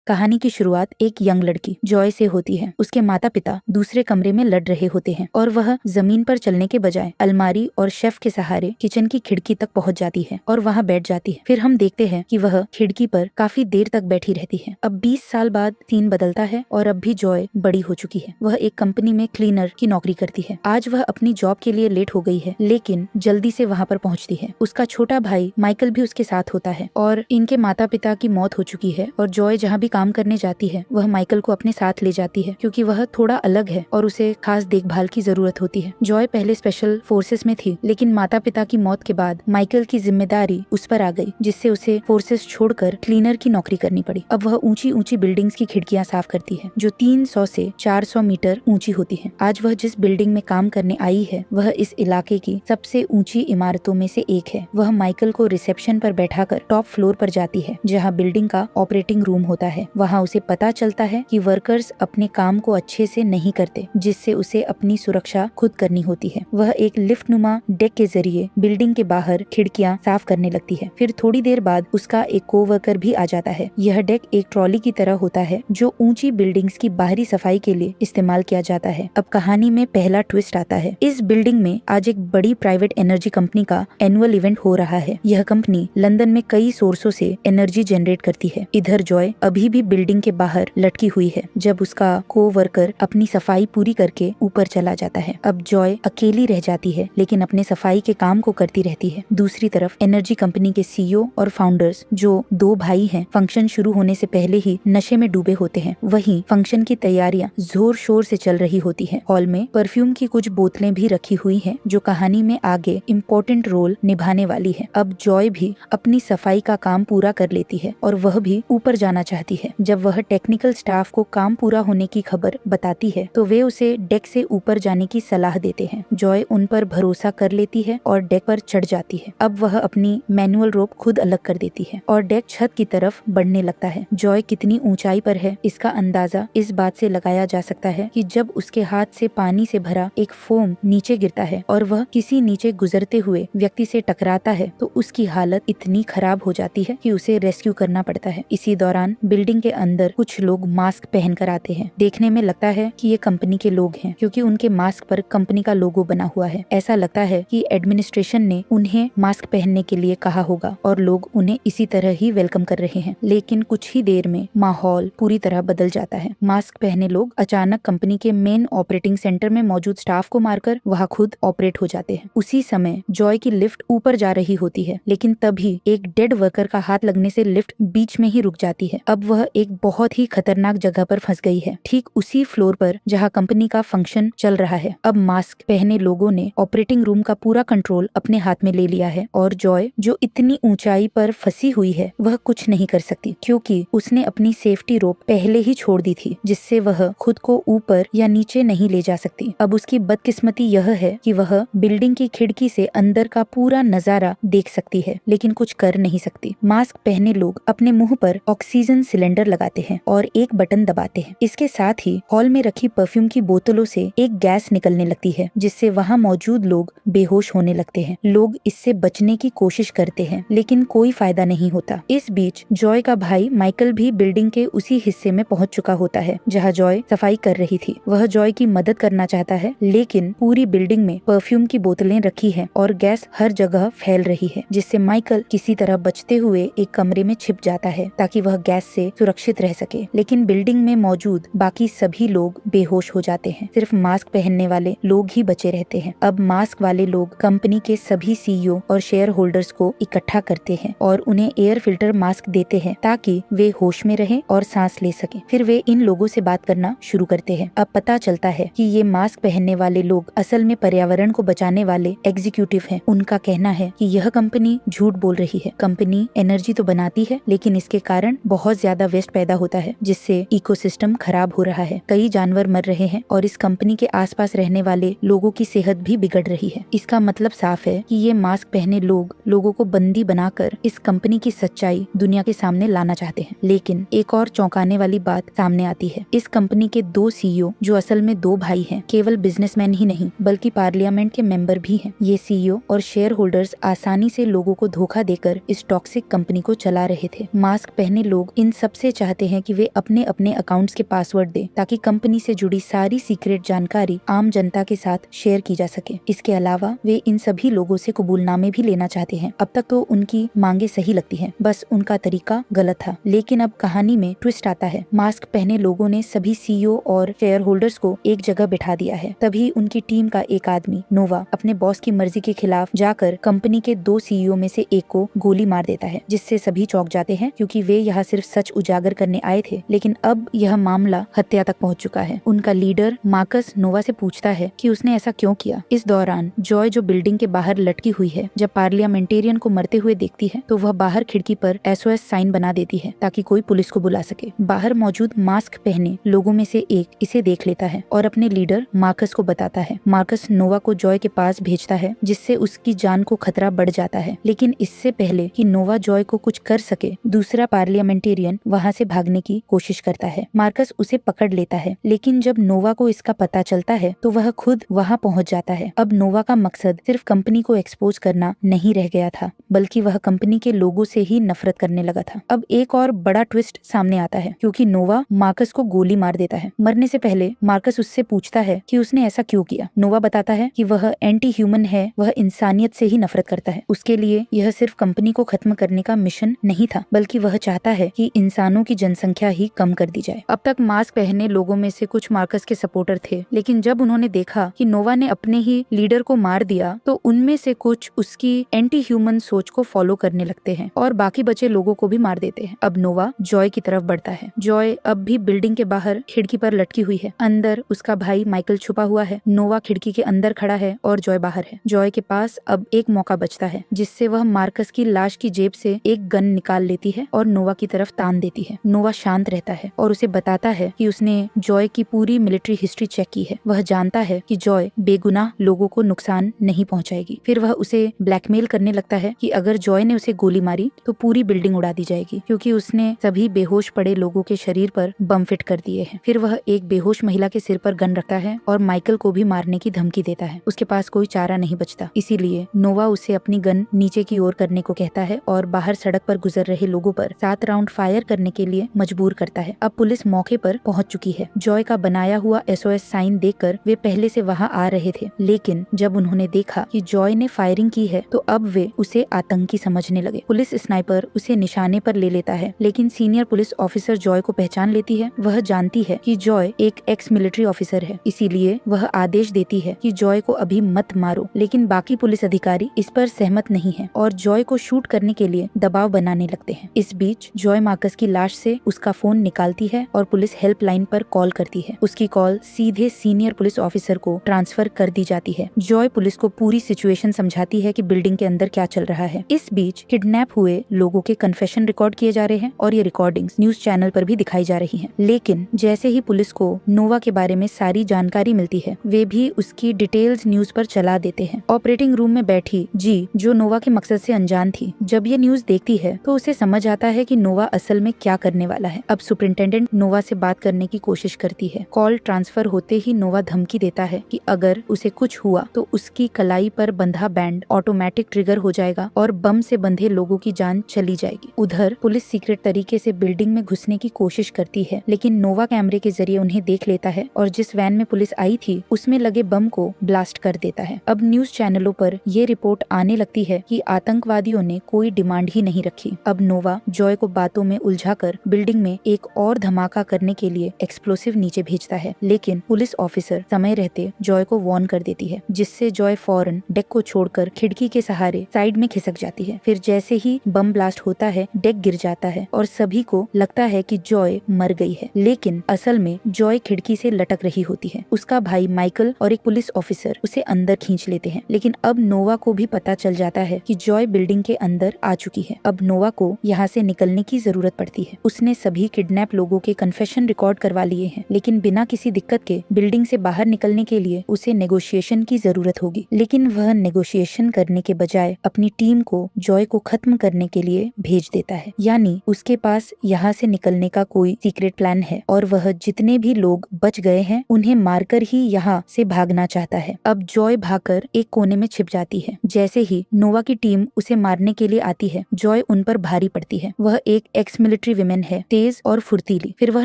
कहानी की शुरुआत एक यंग लड़की जॉय से होती है। उसके माता पिता दूसरे कमरे में लड़ रहे होते हैं और वह जमीन पर चलने के बजाय अलमारी और शेफ के सहारे किचन की खिड़की तक पहुंच जाती है और वहां बैठ जाती है। फिर हम देखते हैं कि वह खिड़की पर काफी देर तक बैठी रहती है। अब 20 साल बाद सीन बदलता है और अब भी जॉय बड़ी हो चुकी है। वह एक कंपनी में क्लीनर की नौकरी करती है। आज वह अपनी जॉब के लिए लेट हो गई है, लेकिन जल्दी से वहां पर पहुंचती है। उसका छोटा भाई माइकल भी उसके साथ होता है और इनके माता पिता की मौत हो चुकी है और जॉय जहाँ भी काम करने जाती है वह माइकल को अपने साथ ले जाती है क्योंकि वह थोड़ा अलग है और उसे खास देखभाल की जरूरत होती है। जॉय पहले स्पेशल फोर्सेस में थी, लेकिन माता पिता की मौत के बाद माइकल की जिम्मेदारी उस पर आ गई, जिससे उसे फोर्सेस छोड़कर क्लीनर की नौकरी करनी पड़ी। अब वह ऊंची ऊंची बिल्डिंग्स की खिड़कियां साफ करती है जो 300 से 400 मीटर ऊंची होती है। आज वह जिस बिल्डिंग में काम करने आई है वह इस इलाके की सबसे ऊंची इमारतों में से एक है। वह माइकल को रिसेप्शन पर बैठाकर टॉप फ्लोर पर जाती है जहाँ बिल्डिंग का ऑपरेटिंग रूम होता है। वहाँ उसे पता चलता है कि वर्कर्स अपने काम को अच्छे से नहीं करते, जिससे उसे अपनी सुरक्षा खुद करनी होती है। वह एक लिफ्ट नुमा डेक के जरिए बिल्डिंग के बाहर खिड़कियां साफ करने लगती है। फिर थोड़ी देर बाद उसका एक कोवर्कर भी आ जाता है। यह डेक एक ट्रॉली की तरह होता है जो ऊंची बिल्डिंग्स की बाहरी सफाई के लिए इस्तेमाल किया जाता है। अब कहानी में पहला ट्विस्ट आता है। इस बिल्डिंग में आज एक बड़ी प्राइवेट एनर्जी कंपनी का एनुअल इवेंट हो रहा है। यह कंपनी लंदन में कई सोर्सों से एनर्जी जनरेट करती है। इधर जॉय अभी भी बिल्डिंग के बाहर लटकी हुई है जब उसका कोवर्कर अपनी सफाई पूरी करके ऊपर चला जाता है। अब जॉय अकेली रह जाती है, लेकिन अपने सफाई के काम को करती रहती है। दूसरी तरफ एनर्जी कंपनी के सीईओ और फाउंडर्स, जो दो भाई हैं, फंक्शन शुरू होने से पहले ही नशे में डूबे होते हैं। वहीं फंक्शन की तैयारियां जोर शोर से चल रही होती है। हॉल में परफ्यूम की कुछ बोतलें भी रखी हुई हैं, जो कहानी में आगे इम्पोर्टेंट रोल निभाने वाली है। अब जॉय भी अपनी सफाई का काम पूरा कर लेती है और वह भी ऊपर जाना चाहती है। जब वह टेक्निकल स्टाफ को काम पूरा होने की खबर बताती है तो वे उसे डेक से ऊपर जाने की सलाह देते हैं। जॉय उन पर भरोसा कर लेती है और डेक पर चढ़ जाती है। अब वह अपनी मैनुअल रोप खुद अलग कर देती है और डेक छत की तरफ बढ़ने लगता है। जॉय कितनी ऊंचाई पर है इसका अंदाजा इस बात से लगाया जा सकता है कि जब उसके हाथ से पानी से भरा एक फोम नीचे गिरता है और वह किसी नीचे गुजरते हुए व्यक्ति से टकराता है तो उसकी हालत इतनी खराब हो जाती है कि उसे रेस्क्यू करना पड़ता है। इसी दौरान बिल्डिंग के अंदर कुछ लोग मास्क पहनकर आते हैं। देखने में लगता है कि ये कंपनी के लोग हैं क्योंकि उनके मास्क पर कंपनी का लोगो बना हुआ है। ऐसा लगता है कि एडमिनिस्ट्रेशन ने उन्हें मास्क पहनने के लिए कहा होगा और लोग उन्हें इसी तरह ही वेलकम कर रहे हैं। लेकिन कुछ ही देर में माहौल पूरी तरह बदल जाता है। मास्क पहने लोग अचानक कंपनी के मेन ऑपरेटिंग सेंटर में मौजूद स्टाफ को मारकर वहाँ खुद ऑपरेट हो जाते हैं। उसी समय जॉय की लिफ्ट ऊपर जा रही होती है, लेकिन तभी एक डेड वर्कर का हाथ लगने से लिफ्ट बीच में ही रुक जाती है। अब वह एक बहुत ही खतरनाक जगह पर फंस गई है, ठीक उसी फ्लोर पर जहाँ कंपनी का फंक्शन चल रहा है। अब मास्क पहने लोगों ने ऑपरेटिंग रूम का पूरा कंट्रोल अपने हाथ में ले लिया है और जॉय, जो इतनी ऊंचाई पर फंसी हुई है, वह कुछ नहीं कर सकती क्योंकि उसने अपनी सेफ्टी रोप पहले ही छोड़ दी थी, जिससे वह खुद को ऊपर या नीचे नहीं ले जा सकती। अब उसकी बदकिस्मती यह है कि वह बिल्डिंग की खिड़की से अंदर का पूरा नजारा देख सकती है, लेकिन कुछ कर नहीं सकती। मास्क पहने लोग अपने मुंह पर ऑक्सीजन सिलेंडर लगाते हैं और एक बटन दबाते हैं। इसके साथ ही हॉल में रखी परफ्यूम की बोतलों से एक गैस निकलने लगती है, जिससे वहाँ मौजूद लोग बेहोश होने लगते हैं। लोग इससे बचने की कोशिश करते हैं, लेकिन कोई फायदा नहीं होता। इस बीच जॉय का भाई माइकल भी बिल्डिंग के उसी हिस्से में पहुंच चुका होता है जहाँ जॉय सफाई कर रही थी। वह जॉय की मदद करना चाहता है, लेकिन पूरी बिल्डिंग में परफ्यूम की बोतलें रखी है और गैस हर जगह फैल रही है, जिससे माइकल किसी तरह बचते हुए एक कमरे में छिप जाता है ताकि वह गैस से सुरक्षित रह सके। लेकिन बिल्डिंग में मौजूद बाकी सभी लोग बेहोश हो जाते हैं। सिर्फ मास्क पहनने वाले लोग ही बचे रहते हैं। अब मास्क वाले लोग कंपनी के सभी सीईओ और शेयर होल्डर्स को इकट्ठा करते हैं और उन्हें एयर फिल्टर मास्क देते हैं ताकि वे होश में रहें और सांस ले सकें। फिर वे इन लोगों से बात करना शुरू करते हैं। अब पता चलता है कि ये मास्क पहनने वाले लोग असल में पर्यावरण को बचाने वाले एग्जीक्यूटिव हैं। उनका कहना है कि यह कंपनी झूठ बोल रही है। कंपनी एनर्जी तो बनाती है, लेकिन इसके कारण बहुत ज्यादा वेस्ट पैदा होता है, जिससे इकोसिस्टम खराब हो रहा है। कई जानवर मर रहे हैं और इस कंपनी के आसपास रहने वाले लोगों की सेहत भी बिगड़ रही है। इसका मतलब साफ है कि ये मास्क पहने लोग लोगों को बंदी बनाकर इस कंपनी की सच्चाई दुनिया के सामने लाना चाहते हैं। लेकिन एक और चौंकाने वाली बात सामने आती है। इस कंपनी के दो सीईओ, जो असल में दो भाई हैं, केवल बिजनेसमैन ही नहीं बल्कि पार्लियामेंट के मेंबर भी हैं। ये सीईओ और शेयर होल्डर्स आसानी से लोगों को धोखा देकर इस टॉक्सिक कंपनी को चला रहे थे। मास्क पहने लोग इन सब सबसे चाहते हैं कि वे अपने अपने अकाउंट्स के पासवर्ड दें ताकि कंपनी से जुड़ी सारी सीक्रेट जानकारी आम जनता के साथ शेयर की जा सके। इसके अलावा वे इन सभी लोगों से कबूलनामे भी लेना चाहते हैं। अब तक तो उनकी मांगे सही लगती हैं, बस उनका तरीका गलत था। लेकिन अब कहानी में ट्विस्ट आता है। मास्क पहने लोगों ने सभी सीईओ और शेयर होल्डर्स को एक जगह बिठा दिया है। तभी उनकी टीम का एक आदमी नोवा अपने बॉस की मर्जी के खिलाफ जाकर कंपनी के 2 सीईओ में से एक को गोली मार देता है, जिससे सभी चौंक जाते हैं क्योंकि वे यहाँ सिर्फ सच उजागर करने आए थे। लेकिन अब यह मामला हत्या तक पहुंच चुका है। उनका लीडर मार्कस नोवा से पूछता है कि उसने ऐसा क्यों किया। इस दौरान जॉय जो बिल्डिंग के बाहर लटकी हुई है, जब पार्लियामेंटेरियन को मरते हुए देखती है तो वह बाहर खिड़की पर SOS साइन बना देती है ताकि कोई पुलिस को बुला सके। बाहर मौजूद मास्क पहने लोगों में से एक इसे देख लेता है और अपने लीडर मार्कस को बताता है। मार्कस नोवा को जॉय के पास भेजता है, जिससे उसकी जान को खतरा बढ़ जाता है। लेकिन इससे पहले कि नोवा जॉय को कुछ कर सके, दूसरा पार्लियामेंटेरियन वहाँ से भागने की कोशिश करता है। मार्कस उसे पकड़ लेता है, लेकिन जब नोवा को इसका पता चलता है तो वह खुद वहाँ पहुँच जाता है। अब नोवा का मकसद सिर्फ कंपनी को एक्सपोज करना नहीं रह गया था, बल्कि वह कंपनी के लोगों से ही नफरत करने लगा था। अब एक और बड़ा ट्विस्ट सामने आता है, क्योंकि नोवा मार्कस को गोली मार देता है। मरने से पहले मार्कस उससे पूछता है कि उसने ऐसा क्यों किया। नोवा बताता है कि वह एंटी ह्यूमन है, वह इंसानियत से ही नफरत करता है। उसके लिए यह सिर्फ कंपनी को खत्म करने का मिशन नहीं था, बल्कि वह चाहता है कि इंसानों की जनसंख्या ही कम कर दी जाए। अब तक मास्क पहने लोगों में से कुछ मार्कस के सपोर्टर थे, लेकिन जब उन्होंने देखा कि नोवा ने अपने ही लीडर को मार दिया तो उनमें से कुछ उसकी एंटी ह्यूमन सोच को फॉलो करने लगते हैं और बाकी बचे लोगों को भी मार देते हैं। अब नोवा जॉय की तरफ बढ़ता है। जॉय अब भी बिल्डिंग के बाहर खिड़की पर लटकी हुई है। अंदर उसका भाई माइकल छुपा हुआ है। नोवा खिड़की के अंदर खड़ा है और जॉय बाहर है। जॉय के पास अब एक मौका बचता है, जिससे वह मार्कस की लाश की जेब से एक गन निकाल लेती है और नोवा की तरफ तान देती है। नोवा शांत रहता है और उसे बताता है कि उसने जॉय की पूरी मिलिट्री हिस्ट्री चेक की है। वह जानता है कि जॉय बेगुनाह लोगों को नुकसान नहीं पहुंचाएगी। फिर वह उसे ब्लैकमेल करने लगता है कि अगर जॉय ने उसे गोली मारी तो पूरी बिल्डिंग उड़ा दी जाएगी, क्योंकि उसने सभी बेहोश पड़े लोगों के शरीर पर बम फिट कर दिए हैं। फिर वह एक बेहोश महिला के सिर पर गन रखता है और माइकल को भी मारने की धमकी देता है। उसके पास कोई चारा नहीं बचता, इसीलिए नोवा उसे अपनी गन नीचे की ओर करने को कहता है और बाहर सड़क पर गुजर रहे लोगों पर 7 राउंड फायर करने के लिए मजबूर करता है। अब पुलिस मौके पर पहुंच चुकी है। जॉय का बनाया हुआ SOS साइन देखकर वे पहले से वहां आ रहे थे, लेकिन जब उन्होंने देखा कि जॉय ने फायरिंग की है तो अब वे उसे आतंकी समझने लगे। पुलिस स्नाइपर उसे निशाने पर ले लेता है, लेकिन सीनियर पुलिस ऑफिसर जॉय को पहचान लेती है। वह जानती है कि जॉय एक एक्स मिलिट्री ऑफिसर है, इसीलिए वह आदेश देती है कि जॉय को अभी मत मारो। लेकिन बाकी पुलिस अधिकारी इस पर सहमत नहीं है और जॉय को शूट करने के लिए दबाव बनाने लगते हैं। इस बीच जॉय मार्कस की लाश से उसका फोन निकालती है और पुलिस हेल्पलाइन पर कॉल करती है। उसकी कॉल सीधे सीनियर पुलिस ऑफिसर को ट्रांसफर कर दी जाती है। जॉय पुलिस को पूरी सिचुएशन समझाती है कि बिल्डिंग के अंदर क्या चल रहा है। इस बीच किडनैप हुए लोगों के कन्फेशन रिकॉर्ड किए जा रहे हैं और ये रिकॉर्डिंग्स न्यूज चैनल पर भी दिखाई जा रही हैं। लेकिन जैसे ही पुलिस को नोवा के बारे में सारी जानकारी मिलती है, वे भी उसकी डिटेल्स न्यूज पर चला देते हैं। ऑपरेटिंग रूम में बैठी जी, जो नोवा के मकसद से अनजान थी, जब ये न्यूज देखती है तो उसे समझ आता है कि नोवा असल में क्या करने वाला है। अब सुपरिंटेंडेंट नोवा से बात करने की कोशिश करती है। कॉल ट्रांसफर होते ही नोवा धमकी देता है कि अगर उसे कुछ हुआ तो उसकी कलाई पर बंधा बैंड ऑटोमेटिक ट्रिगर हो जाएगा और बम से बंधे लोगों की जान चली जाएगी। उधर पुलिस सीक्रेट तरीके से बिल्डिंग में घुसने की कोशिश करती है, लेकिन नोवा कैमरे के जरिए उन्हें देख लेता है और जिस वैन में पुलिस आई थी उसमें लगे बम को ब्लास्ट कर देता है। अब न्यूज चैनलों पर ये रिपोर्ट आने लगती है कि आतंकवादियों ने कोई डिमांड ही नहीं रखी। अब नोवा जॉय को बातों में उलझाकर बिल्डिंग में एक और धमाका करने के लिए एक्सप्लोसिव नीचे भेजता है, लेकिन पुलिस ऑफिसर समय रहते जॉय को वार्न कर देती है, जिससे जॉय फौरन डेक को छोड़कर खिड़की के सहारे साइड में खिसक जाती है। फिर जैसे ही बम ब्लास्ट होता है, डेक गिर जाता है और सभी को लगता है कि जॉय मर गई है, लेकिन असल में जॉय खिड़की से लटक रही होती है। उसका भाई माइकल और एक पुलिस ऑफिसर उसे अंदर खींच लेते हैं, लेकिन अब नोवा को भी पता चल जाता है कि जॉय बिल्डिंग के अंदर आ चुकी है। अब नोवा को यहाँ से निकलने की जरूरत पड़ती है। उसने सभी किडनैप लोगों के कन्फेशन रिकॉर्ड करवा लिए हैं, लेकिन बिना किसी दिक्कत के बिल्डिंग से बाहर निकलने के लिए उसे नेगोशिएशन की जरूरत होगी। लेकिन वह नेगोशिएशन करने के बजाय अपनी टीम को जॉय को खत्म करने के लिए भेज देता है, यानी उसके पास यहाँ से निकलने का कोई सीक्रेट प्लान है और वह जितने भी लोग बच गए हैं उन्हें मारकर ही यहाँ से भागना चाहता है। अब जॉय भागकर एक कोने में छिप जाती है। जैसे ही नोवा की टीम उसे मारने के लिए आती है, जॉय उन पर भारी पड़ती है। वह एक एक्स मिलिट्री मिलिट्री विमेन है, तेज और फुर्तीली। फिर वह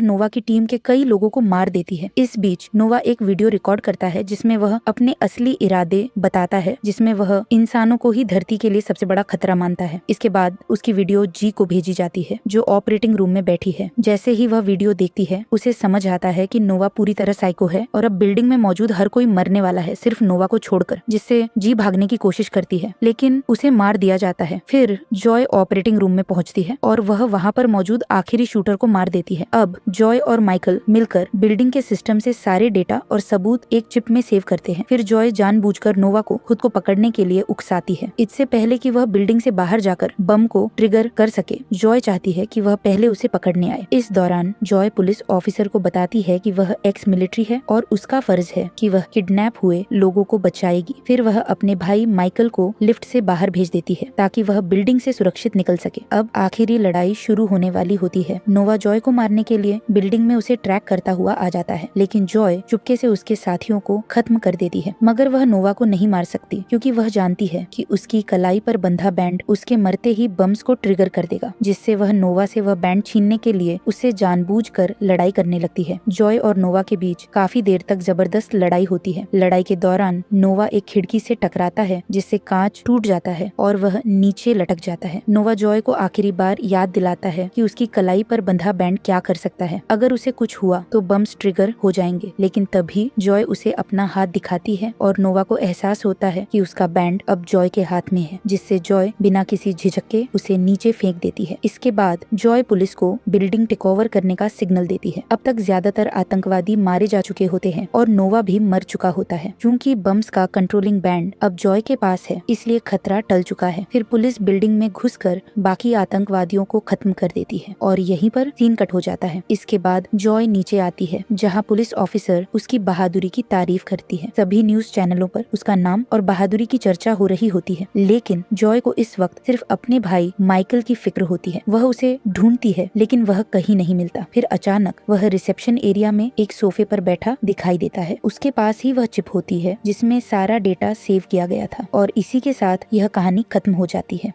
नोवा की टीम के कई लोगों को मार देती है। इस बीच नोवा एक वीडियो रिकॉर्ड करता है जिसमें वह अपने असली इरादे बताता है, जिसमें वह इंसानों को ही धरती के लिए सबसे बड़ा खतरा मानता है। इसके बाद उसकी वीडियो जी को भेजी जाती है जो ऑपरेटिंग रूम में बैठी है। जैसे ही वह वीडियो देखती है उसे समझ आता है कि नोवा पूरी तरह साइको है और अब बिल्डिंग में मौजूद हर कोई मरने वाला है, सिर्फ नोवा को छोड़कर, जिससे जी भागने की कोशिश करती है लेकिन उसे मार दिया जाता है। फिर जॉय ऑपरेटिंग रूम में पहुंचती है और वह वहां पर मौजूद आखिरी शूटर को मार देती है। अब जॉय और माइकल मिलकर बिल्डिंग के सिस्टम से सारे डेटा और सबूत एक चिप में सेव करते हैं। फिर जॉय जानबूझकर नोवा को खुद को पकड़ने के लिए उकसाती है। इससे पहले कि वह बिल्डिंग से बाहर जाकर बम को ट्रिगर कर सके, जॉय चाहती है कि वह पहले उसे पकड़ने आए। इस दौरान जॉय पुलिस ऑफिसर को बताती है कि वह एक्स मिलिट्री है और उसका फर्ज है कि वह किडनैप हुए लोगों को बचाएगी। फिर वह अपने भाई माइकल को लिफ्ट से बाहर भेज देती है ताकि वह बिल्डिंग से सुरक्षित निकल सके। अब आखिरी लड़ाई शुरू होने वाली होती है। नोवा जॉय को मारने के लिए बिल्डिंग में उसे ट्रैक करता हुआ आ जाता है, लेकिन जॉय चुपके से उसके साथियों को खत्म कर देती है। मगर वह नोवा को नहीं मार सकती क्योंकि वह जानती है कि उसकी कलाई पर बंधा बैंड उसके मरते ही बम्स को ट्रिगर कर देगा, जिससे वह नोवा से वह बैंड छीनने के लिए उससे जानबूझकर लड़ाई करने लगती है। जॉय और नोवा के बीच काफी देर तक जबरदस्त लड़ाई होती है। लड़ाई के दौरान नोवा एक खिड़की से टकराता है जिससे कांच टूट जाता है और वह नीचे लटक जाता है। नोवा जॉय को आखिरी बार याद दिलाता है कि उसकी कलाई पर बंधा बैंड क्या कर सकता है। अगर उसे कुछ हुआ तो बम्स ट्रिगर हो जाएंगे, लेकिन तभी जॉय उसे अपना हाथ दिखाती है और नोवा को एहसास होता है कि उसका बैंड अब जॉय के हाथ में है, जिससे जॉय बिना किसी झिझक के उसे नीचे फेंक देती है। इसके बाद जॉय पुलिस को बिल्डिंग टेक ओवर करने का सिग्नल देती है। अब तक ज्यादातर आतंकवादी मारे जा चुके होते हैं और नोवा भी मर चुका होता है। क्योंकि बम्स का कंट्रोलिंग बैंड अब जॉय के पास है, इसलिए खतरा टल चुका है। फिर पुलिस बिल्डिंग में घुसकर बाकी आतंकवादियों को खत्म कर देती है और यहीं पर सीन कट हो जाता है। इसके बाद जॉय नीचे आती है जहां पुलिस ऑफिसर उसकी बहादुरी की तारीफ करती है। सभी न्यूज चैनलों पर उसका नाम और बहादुरी की चर्चा हो रही होती है, लेकिन जॉय को इस वक्त सिर्फ अपने भाई माइकल की फिक्र होती है। वह उसे ढूंढती है लेकिन वह कहीं नहीं मिलता। फिर अचानक वह रिसेप्शन एरिया में एक सोफे पर बैठा दिखाई देता है। उसके पास ही वह चिप होती है जिसमें सारा डेटा सेव किया गया था और इसी के साथ यह कहानी खत्म हो जाती है।